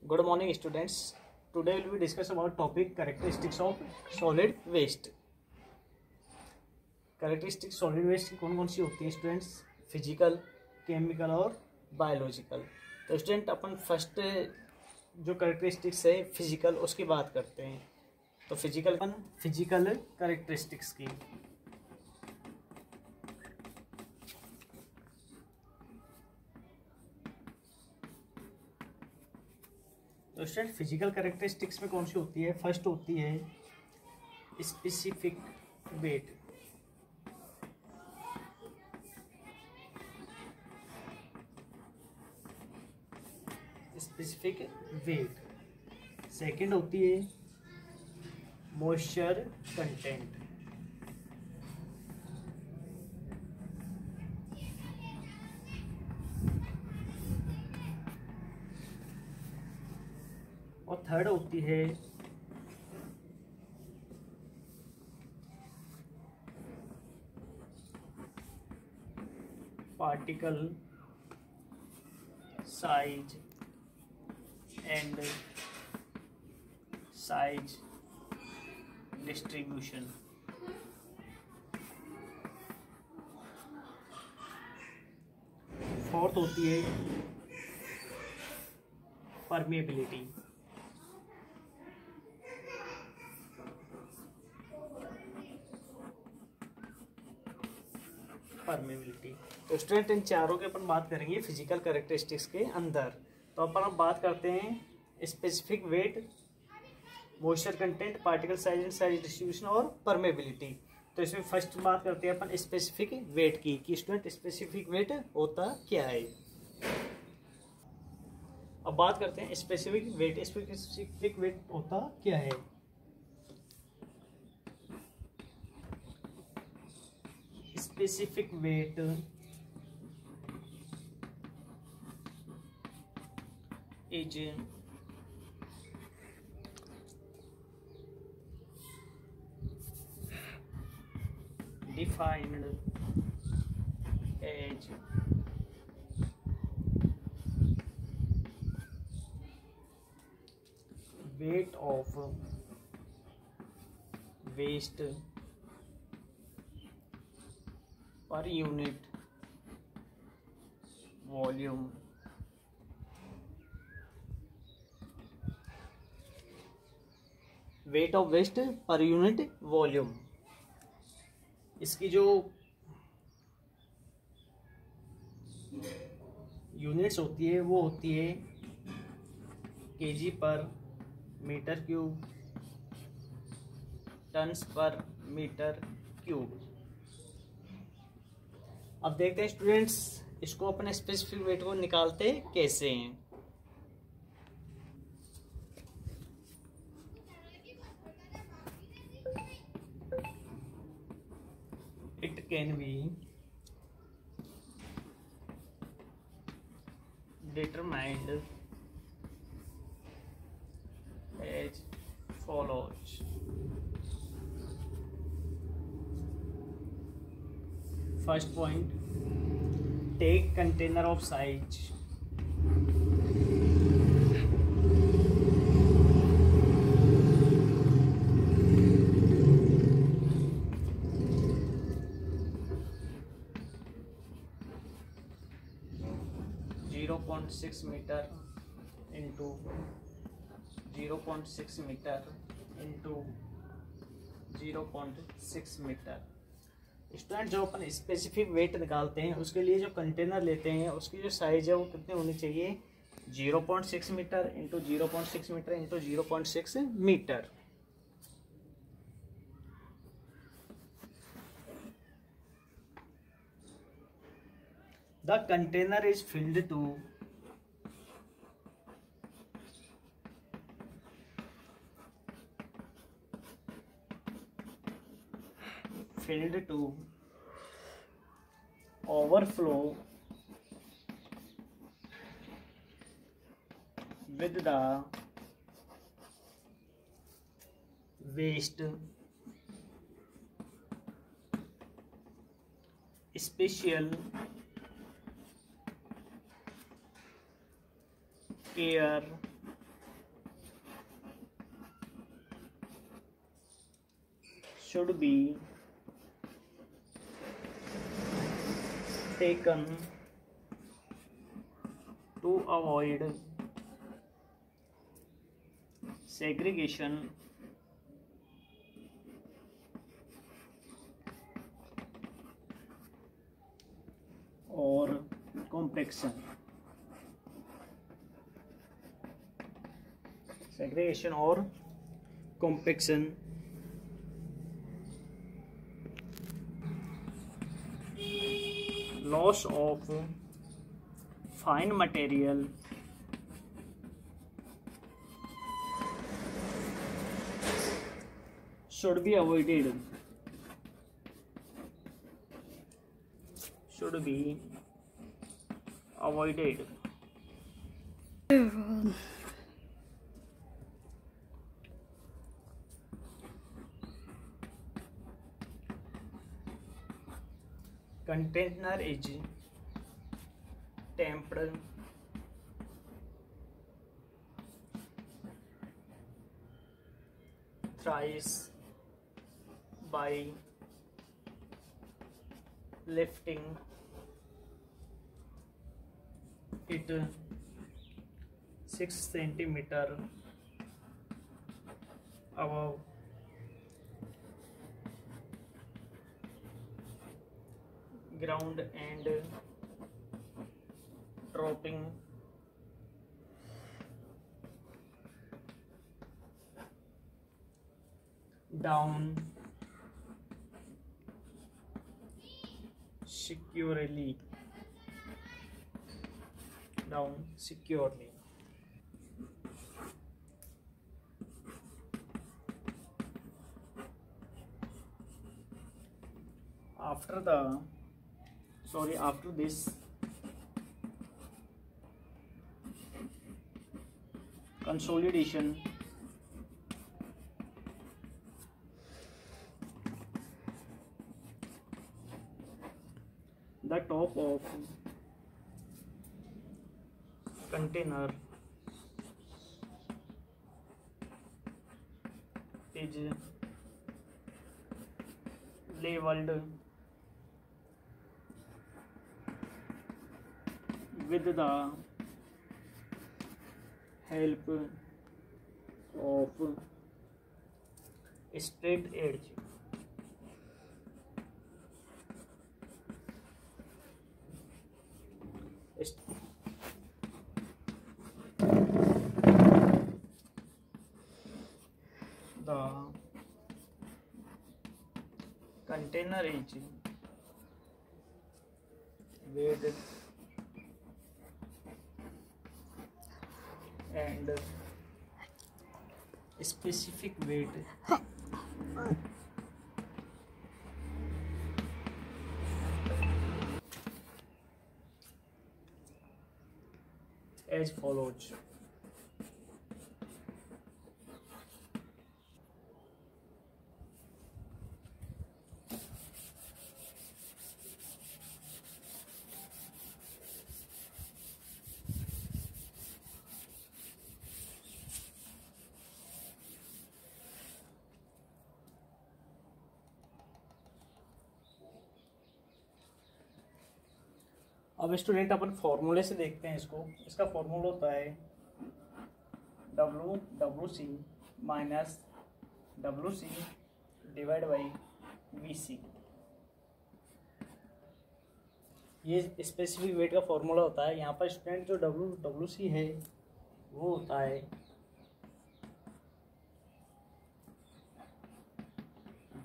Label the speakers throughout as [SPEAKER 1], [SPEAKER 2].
[SPEAKER 1] Good morning, students. Today we will discuss about topic characteristics of solid waste. Characteristics solid waste कौन कौन सी होती है students? Physical, chemical और biological. तो student अपन first जो characteristics है फिजिकल उसकी बात करते हैं. तो फिजिकल कैरेक्टरिस्टिक्स की तो स्टूडेंट फिजिकल कैरेक्टरिस्टिक्स में कौन सी होती है? फर्स्ट होती है specific wait. Specific weight. Second होती है मॉइस्चर कंटेंट. और थर्ड होती है particle size and size distribution. Fourth होती है परमेबिलिटी. तो स्टूडेंट इन चारों के अपन बात करेंगे फिजिकल कैरेक्टरिस्टिक्स के अंदर. तो अपन अब बात करते हैं specific weight, moisture content, particle size and size distribution और परमेबिलिटी. तो इसमें फर्स्ट बात करते हैं अपन स्पेसिफिक वेट की कि स्टूडेंट स्पेसिफिक वेट होता क्या है. अब बात करते हैं स्पेसिफिक वेट. स्पेसिफिक वेट होता क्या है? Specific weight is defined as weight of waste per unit volume weight of waste per unit volume. इसकी जो यूनिट्स होती है वो होती है केजी पर मीटर क्यूब, टन्स पर मीटर क्यूब. अब देखते हैं स्टूडेंट्स इसको अपने स्पेसिफिक वेट को निकालते कैसे हैं. It can be determined as follows. First point, take container of size 0.6 metre into 0.6 metre into 0.6 metre. Student जो अपन स्पेसिफिक वेट निकालते हैं उसके लिए जो कंटेनर लेते हैं उसकी जो साइज है वो कितनी होनी चाहिए? 0.6 metre into 0.6 metre into 0.6 metre. The container is filled to overflow with the waste special care should be taken to avoid segregation or compaction. Segregation or compaction. Loss of fine material should be avoided. Should be avoided. Container is tempered thrice by lifting it 6 centimeter above ground and dropping down securely. After this consolidation, the top of container is leveled with the help of straight edge. The container is weighed and specific weight as follows. अब student अपन फॉर्मूले से देखते हैं इसको। इसका formula होता है WC minus WC divide by VC। ये स्पेसिफिक वेट का फॉर्मूला होता है। यहाँ पर स्टूडेंट जो WC है वो होता है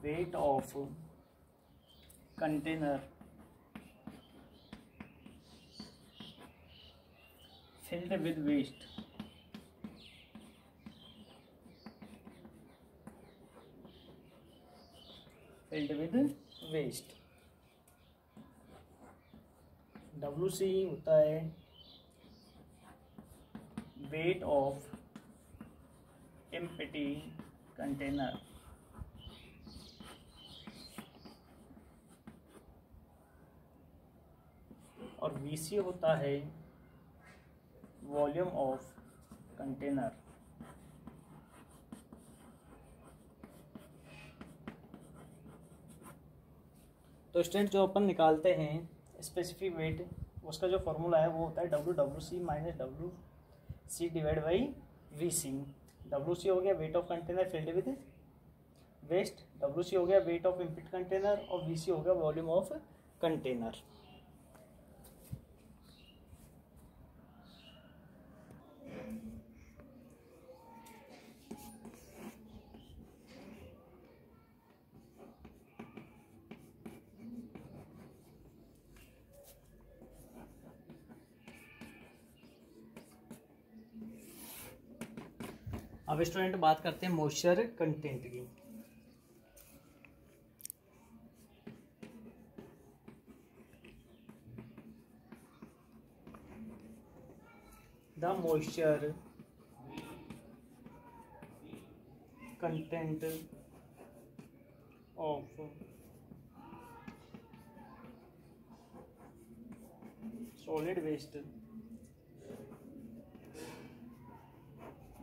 [SPEAKER 1] wait of container filled with waste WC होता है weight of empty container और VC होता है वॉल्यूम ऑफ कंटेनर। तो स्टूडेंट जो अपन निकालते हैं स्पेसिफिक वेट, उसका जो फॉर्मूला है वो होता है WC minus WC divide by VC। WC हो गया weight of container filled with waste, WC हो गया वेट ऑफ इम्पिट कंटेनर और VC हो गया वॉल्यूम ऑफ कंटेनर। अब स्टूडेंट बात करते हैं मॉइस्चर कंटेंट की। The moisture content of solid waste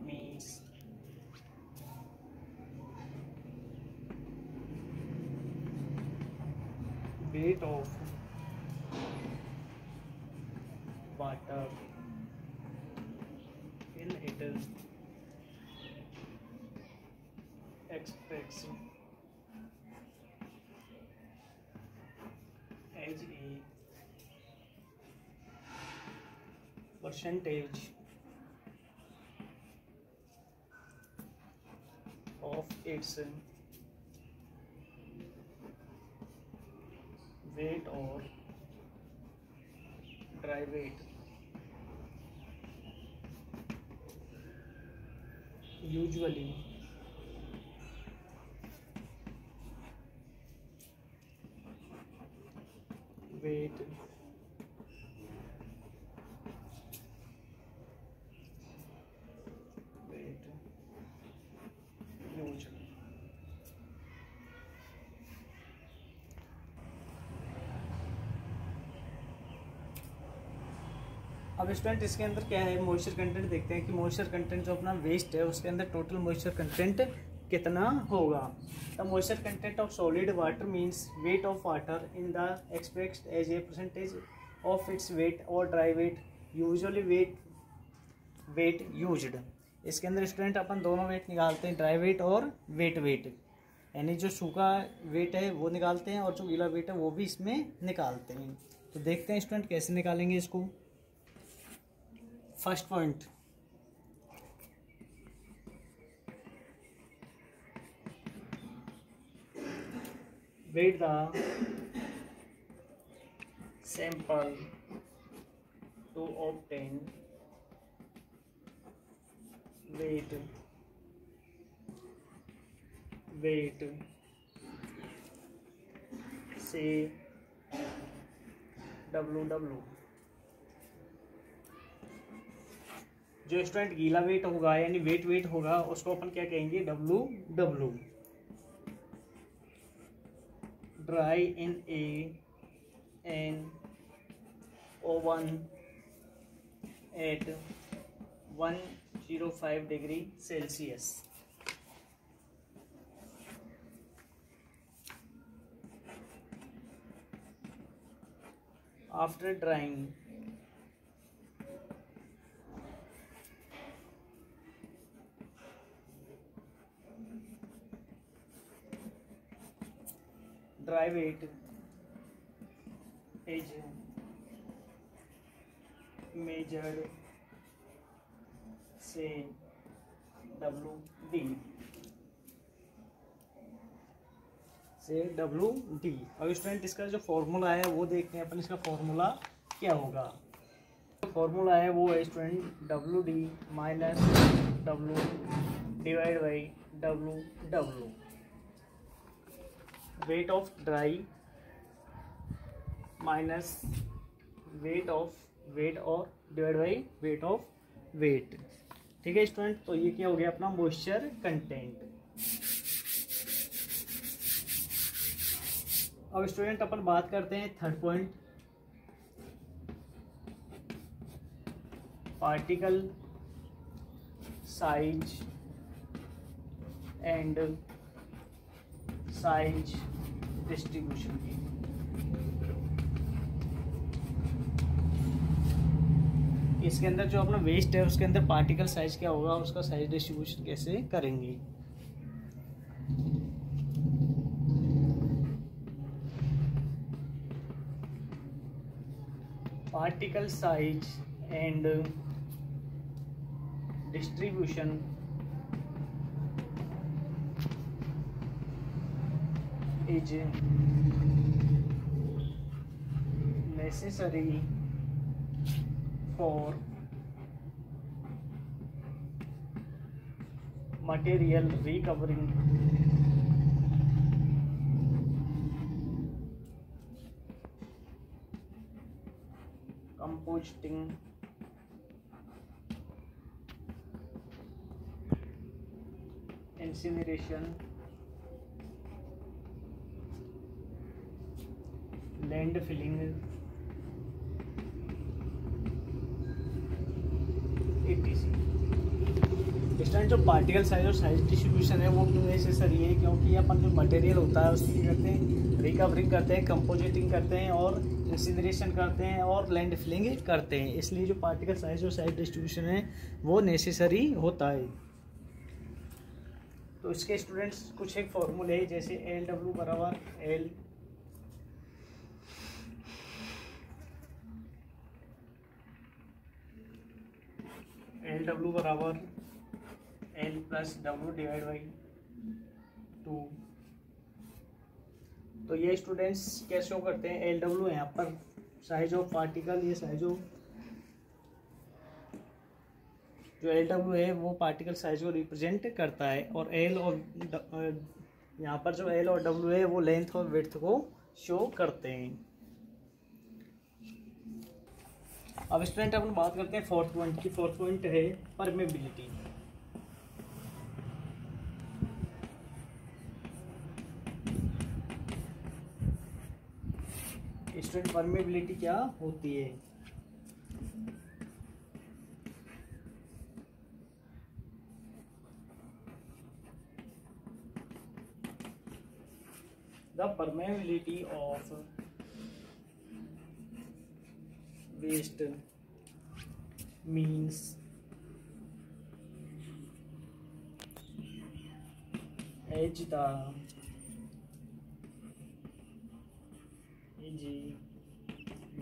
[SPEAKER 1] means weight of water in it expressed as a percentage of its weight or dry weight, usually weight used। अब student इसके अंदर क्या है, मॉइस्चर कंटेंट देखते हैं कि मॉइस्चर कंटेंट जो अपना वेस्ट है उसके अंदर टोटल मॉइस्चर कंटेंट कितना होगा। The moisture content of solid water means weight of water in the expressed as a percentage of its weight और dry weight, usually weight used. इसके अंदर स्टूडेंट अपन दोनों वेट निकालते हैं, ड्राई वेट और wait, यानी जो सूखा वेट है वो निकालते हैं और जो गीला वेट है वो भी इसमें निकालते हैं। तो देखते हैं स्टूडेंट कैसे निकालेंगे इसको। First point, weight the sample to obtain weight say WW। जो स्टूडेंट गीला वेट होगा यानी वेट होगा उसको अपन क्या कहेंगे, WW। Dry in an oven at 105 degree Celsius. After drying dry weight is measured say WD say WD। अब स्टूडेंट इसका जो फॉर्मूला है वो देखते हैं अपन, इसका फॉर्मूला क्या होगा। जो फॉर्मूला है वो है student WD minus W divide by WW। Weight of dry minus weight और divide by weight of weight. ठीक है स्टूडेंट, तो ये क्या हो गया अपना मॉइस्चर कंटेंट। अब स्टूडेंट अपन बात करते हैं third point, particle size and size distribution की। इसके अंदर जो अपना वेस्ट है उसके अंदर पार्टिकल साइज क्या होगा, उसका साइज डिस्ट्रीब्यूशन कैसे करेंगे। Particle size and distribution is necessary for material recovering composting incineration landfilling इस टाइम जो पार्टिकल साइज और साइज डिस्ट्रीब्यूशन है वो क्यों नेसेसरी है, क्योंकि ये अपन जो मटेरियल होता है उसकी करते हैं रिकवरिंग करते हैं, कंपोजिटिंग करते हैं और इंसिनरेशन करते हैं और लैंड फिलिंग करते हैं, इसलिए जो पार्टिकल साइज और साइज डिस्ट्रीब्यूशन है वो नेसेसरी होता है। तो इसके स्टूडेंट्स कुछ एक फॉर्मूले है, जैसे एल डब्ल्यू बराबर एल डब्ल्यू बराबर L plus W divide by 2। तो ये स्टूडेंट्स क्या शो करते हैं, एल डब्ल्यू है यहाँ पर साइज ऑफ पार्टिकल, ये साइज ऑफ जो एल डब्ल्यू है वो पार्टिकल साइज को रिप्रेजेंट करता है, और एल और यहाँ पर जो एल और डब्ल्यू है वो लेंथ और विड्थ को शो करते हैं। अब स्टूडेंट अपन बात करते हैं फोर्थ पॉइंट की। फोर्थ पॉइंट है परमेबिलिटी। स्टूडेंट परमेबिलिटी क्या होती है? The permeability of waste means as the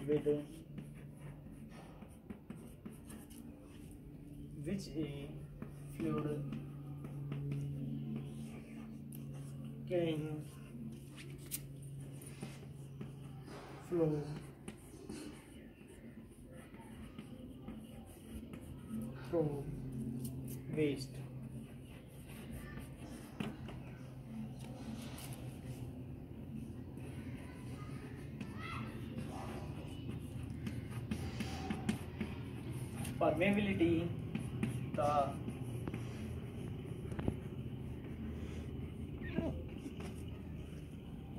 [SPEAKER 1] with which a fluid can flow through waste. Permeability, the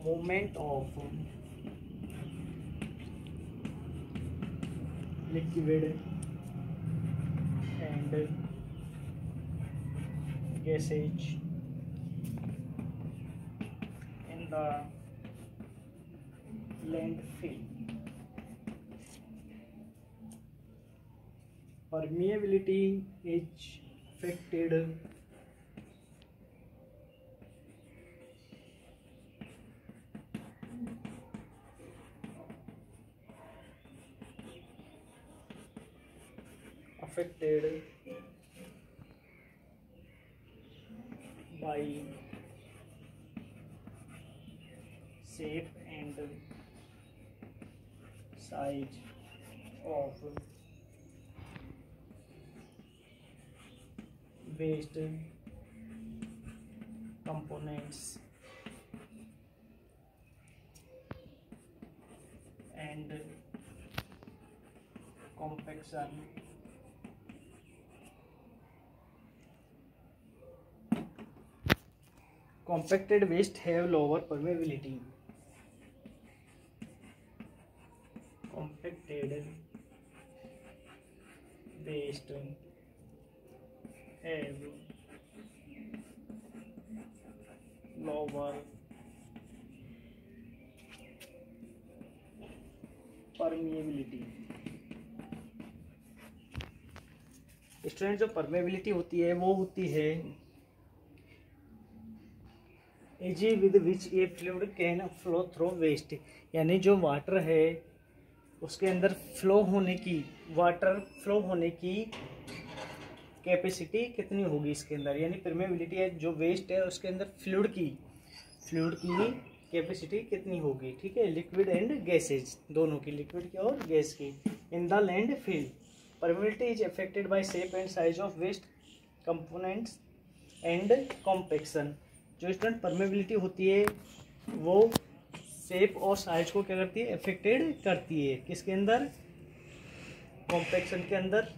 [SPEAKER 1] movement of liquid and gases in the landfill. Permeability is affected by shape and size of waste components and compaction. Compacted waste have lower permeability. Compacted waste have lower permeability. Student जो permeability होती है वो होती है easy with which a fluid can flow through waste, यानी जो water है उसके अंदर वाटर फ्लो होने की कैपेसिटी कितनी होगी इसके अंदर, यानी परमेबिलिटी है जो वेस्ट है उसके अंदर फ्लूइड की कैपेसिटी कितनी होगी। ठीक है, लिक्विड एंड गैसेज दोनों की, लिक्विड की और गैस की। In the landfill permeability is affected by shape and size of waste components and compaction. जो स्टूडेंट परमेबिलिटी होती है वो शेप और साइज को क्या करती है, अफेक्टेड करती है। किसके अंदर, कॉम्पेक्शन के अंदर।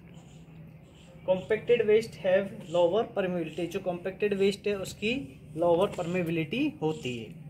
[SPEAKER 1] Compacted waste have lower permeability, जो कॉम्पैक्टेड वेस्ट है उसकी लोअर परमेबिलिटी होती है।